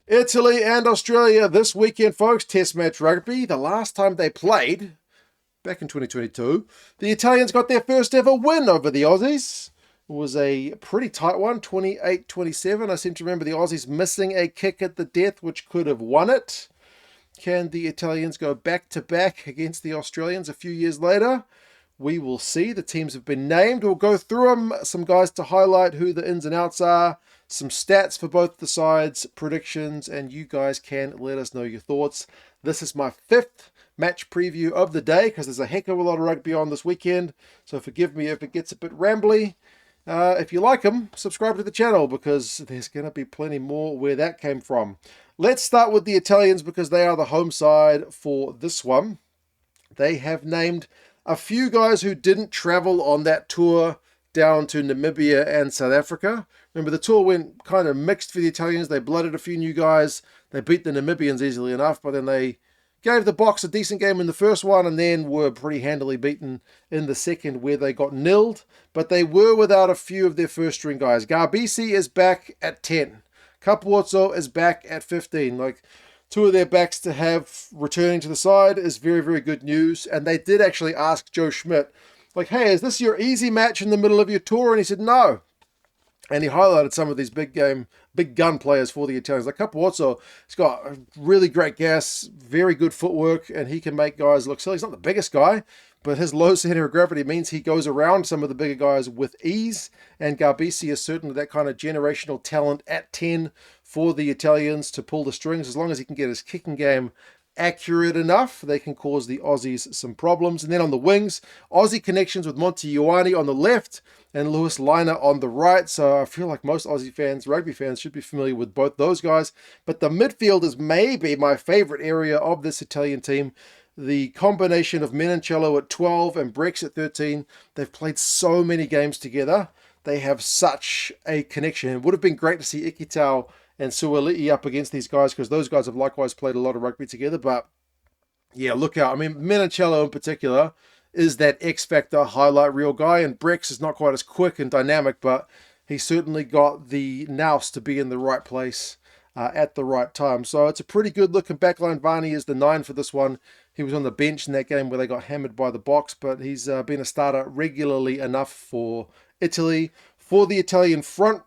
Italy and Australia this weekend, folks. Test match rugby. The last time they played, back in 2022, the Italians got their first ever win over the Aussies. It was a pretty tight one, 28-27. I seem to remember the Aussies missing a kick at the death, which could have won it. Can the Italians go back-to-back against the Australians a few years later? We will see. The teams have been named. We'll go through them. Some guys to highlight who the ins and outs are. Some stats for both the sides, predictions, and you guys can let us know your thoughts. This is my fifth match preview of the day because there's a heck of a lot of rugby on this weekend. So forgive me if it gets a bit rambly. If you like them, subscribe to the channel because there's going to be plenty more where that came from. Let's start with the Italians because they are the home side for this one. They have named a few guys who didn't travel on that tour down to Namibia and South Africa. Remember, the tour went kind of mixed for the Italians. They blooded a few new guys. They beat the Namibians easily enough, but then they gave the Boks a decent game in the first one and then were pretty handily beaten in the second where they got nilled. But they were without a few of their first-string guys. Garbisi is back at 10. Capuozzo is back at 15. Like, two of their backs to have returning to the side is very, very good news. And they did actually ask Joe Schmidt, like, hey, is this your easy match in the middle of your tour? And he said, no. And he highlighted some of these big gun players for the Italians. Like Capuozzo, he's got really great gas, very good footwork, and he can make guys look silly. He's not the biggest guy, but his low center of gravity means he goes around some of the bigger guys with ease. And Garbisi is certainly that kind of generational talent at 10 for the Italians to pull the strings. As long as he can get his kicking game accurate enough, they can cause the Aussies some problems. And then on the wings, Aussie connections with Monty Ioane on the left and Lewis Liner on the right. So I feel like most Aussie fans, rugby fans, should be familiar with both those guys. But the midfield is maybe my favorite area of this Italian team. The combination of Menoncello at 12 and Brex at 13, they've played so many games together. They have such a connection. It would have been great to see Ikitau and Suali'i up against these guys because those guys have likewise played a lot of rugby together. But yeah, look out. I mean, Menoncello in particular is that X-Factor highlight reel guy, and Brex is not quite as quick and dynamic, but he's certainly got the nous to be in the right place at the right time. So it's a pretty good looking backline. Varney is the 9 for this one. He was on the bench in that game where they got hammered by the Boks, but he's been a starter regularly enough for Italy. For the Italian forward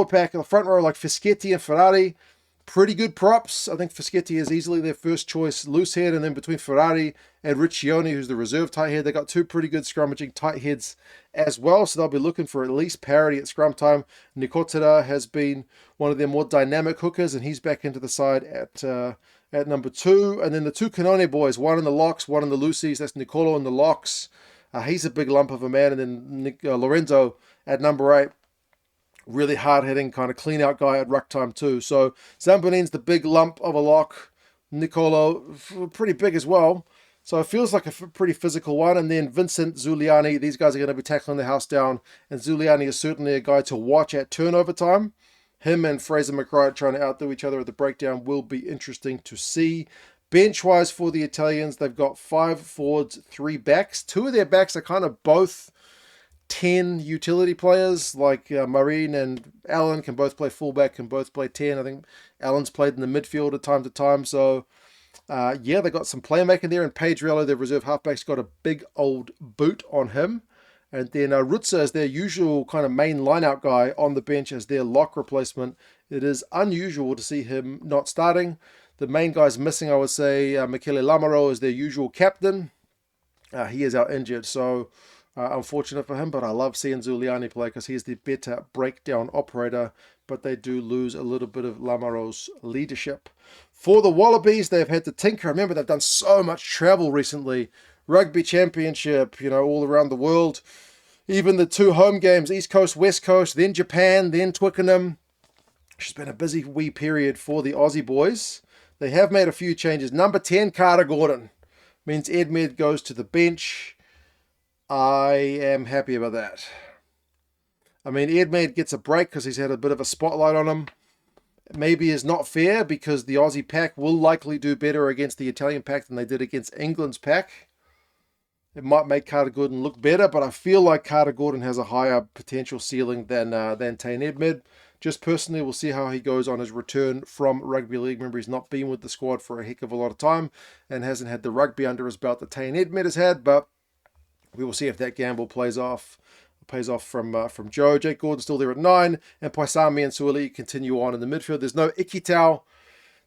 pack, the front row, like Fischetti and Ferrari, pretty good props. I think Fischetti is easily their first choice loose head, and then between Ferrari and Riccioni, who's the reserve tight head, they got two pretty good scrummaging tight heads as well, so they'll be looking for at least parity at scrum time. Nicotera has been one of their more dynamic hookers, and he's back into the side at number 2. And then the two Canone boys, one in the locks, one in the loosies. That's Nicolo in the locks. He's a big lump of a man, and then Lorenzo at number 8. Really hard-hitting, kind of clean-out guy at ruck time too. So Zambonin's the big lump of a lock. Nicolo, pretty big as well. So it feels like a pretty physical one. And then Vincent, Zuliani, these guys are going to be tackling the house down. And Zuliani is certainly a guy to watch at turnover time. Him and Fraser McRae trying to outdo each other at the breakdown will be interesting to see. Bench-wise for the Italians, they've got 5 forwards, 3 backs. 2 of their backs are kind of both 10 utility players, like Marine and Allen can both play fullback, can both play 10. I think Allen's played in the midfield at time to time. So, yeah, they got some playmaking there. And Pedriello, their reserve halfback's got a big old boot on him. And then Rutzer is their usual kind of main line-out guy on the bench as their lock replacement. It is unusual to see him not starting. The main guy's missing, I would say. Michele Lamaro is their usual captain. He is out injured, so unfortunate for him, but I love seeing Zuliani play because he's the better breakdown operator, but they do lose a little bit of Lamaro's leadership. For the Wallabies, they've had to tinker. Remember, they've done so much travel recently. Rugby Championship, all around the world. Even the 2 home games, East Coast, West Coast, then Japan, then Twickenham. It's been a busy wee period for the Aussie boys. They have made a few changes. Number 10, Carter Gordon. Means Edmed goes to the bench. I am happy about that. I mean, Edmed gets a break because he's had a bit of a spotlight on him. Maybe is not fair because the Aussie pack will likely do better against the Italian pack than they did against England's pack. It might make Carter Gordon look better, but I feel like Carter Gordon has a higher potential ceiling than Tane Edmed. Just personally, we'll see how he goes on his return from rugby league. Remember, he's not been with the squad for a heck of a lot of time and hasn't had the rugby under his belt that Tane Edmed has had, but we will see if that gamble pays off from Joe. Jake Gordon's still there at 9, and Paisami and Suoli continue on in the midfield. There's no Ikitau.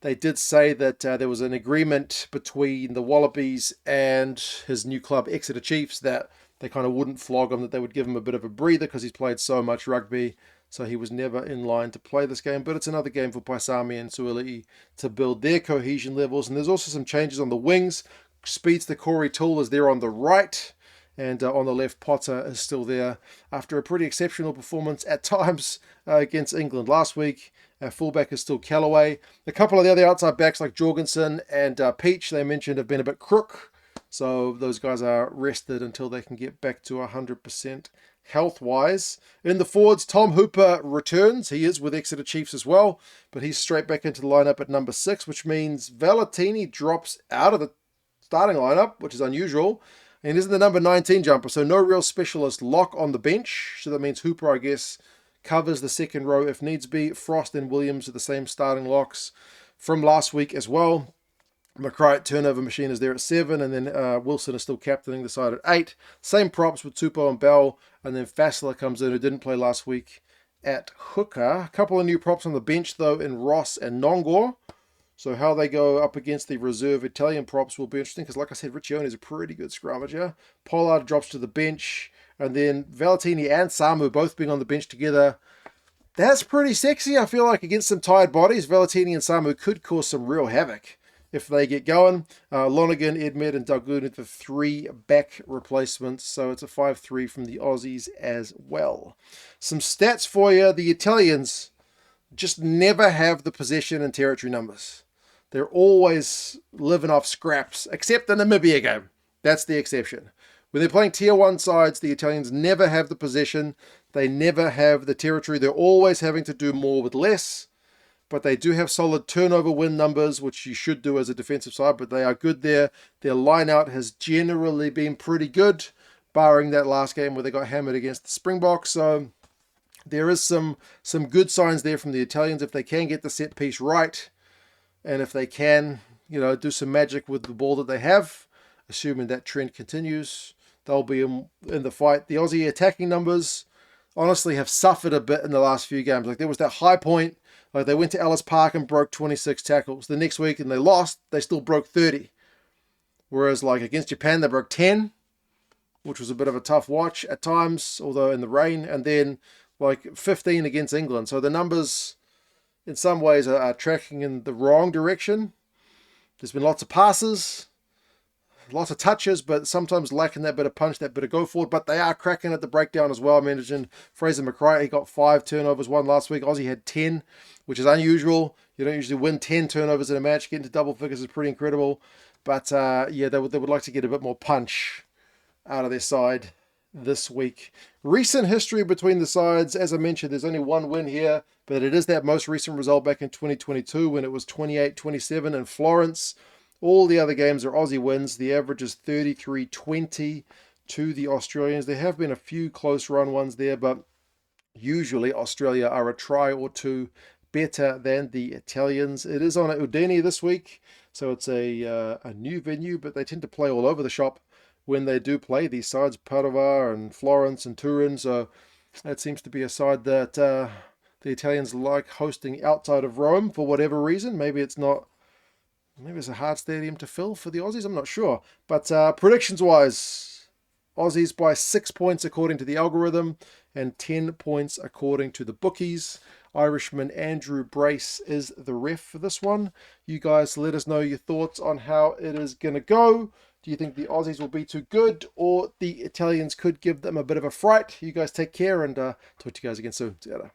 They did say that there was an agreement between the Wallabies and his new club, Exeter Chiefs, that they kind of wouldn't flog him, that they would give him a bit of a breather because he's played so much rugby. So he was never in line to play this game. But it's another game for Paisami and Suoli to build their cohesion levels. And there's also some changes on the wings. Speedster Corey Toole is there on the right. And on the left, Potter is still there after a pretty exceptional performance at times against England last week. Fullback is still Callaway. A couple of the other outside backs like Jorgensen and Peach, they mentioned, have been a bit crook. So those guys are rested until they can get back to 100% health-wise. In the forwards, Tom Hooper returns. He is with Exeter Chiefs as well, but he's straight back into the lineup at number 6, which means Valentini drops out of the starting lineup, which is unusual. And isn't the number 19 jumper, so no real specialist lock on the bench. So that means Hooper, I guess, covers the second row if needs be. Frost and Williams are the same starting locks from last week as well. McCright turnover machine is there at 7, and then Wilson is still captaining the side at 8. Same props with Tupou and Bell, and then Fassler comes in, who didn't play last week, at hooker. A couple of new props on the bench, though, in Ross and Nongor. So how they go up against the reserve Italian props will be interesting, because like I said, Riccione is a pretty good scrummager. Pollard drops to the bench, and then Valentini and Samu both being on the bench together. That's pretty sexy, I feel like, against some tired bodies. Valentini and Samu could cause some real havoc if they get going. Lonergan, Edmed, and Dagoon are the 3 back replacements, so it's a 5-3 from the Aussies as well. Some stats for you. The Italians just never have the possession and territory numbers. They're always living off scraps, except the Namibia game. That's the exception. When they're playing Tier 1 sides, the Italians never have the possession. They never have the territory. They're always having to do more with less. But they do have solid turnover win numbers, which you should do as a defensive side, but they are good there. Their line-out has generally been pretty good, barring that last game where they got hammered against the Springboks. So there is some good signs there from the Italians if they can get the set piece right. And if they can, do some magic with the ball that they have, assuming that trend continues, they'll be in the fight. The Aussie attacking numbers honestly have suffered a bit in the last few games. Like there was that high point, like they went to Ellis Park and broke 26 tackles. The next week and they lost, they still broke 30. Whereas like against Japan, they broke 10, which was a bit of a tough watch at times, although in the rain, and then like 15 against England. So the numbers in some ways are tracking in the wrong direction. There's been lots of passes, lots of touches, but sometimes lacking that bit of punch, that bit of go forward. But they are cracking at the breakdown as well. I mentioned Fraser McCright, he got 5 turnovers, 1 last week. Aussie had 10, which is unusual. You don't usually win 10 turnovers in a match. Getting to double figures is pretty incredible. But yeah, they would like to get a bit more punch out of their side this week. Recent history between the sides, as I mentioned, there's only 1 win here, but it is that most recent result back in 2022 when it was 28-27 in Florence. All the other games are Aussie wins. The average is 33-20 to the Australians. There have been a few close run ones there, but usually Australia are a try or 2 better than the Italians. It is on at Udine this week, so it's a new venue, but they tend to play all over the shop when they do play these sides, Padova and Florence and Turin. So that seems to be a side that the Italians like hosting outside of Rome for whatever reason. Maybe it's a hard stadium to fill for the Aussies. I'm not sure. But predictions-wise, Aussies by 6 points according to the algorithm and 10 points according to the bookies. Irishman Andrew Brace is the ref for this one. You guys let us know your thoughts on how it is going to go. Do you think the Aussies will be too good, or the Italians could give them a bit of a fright? You guys take care, and talk to you guys again soon. See you later.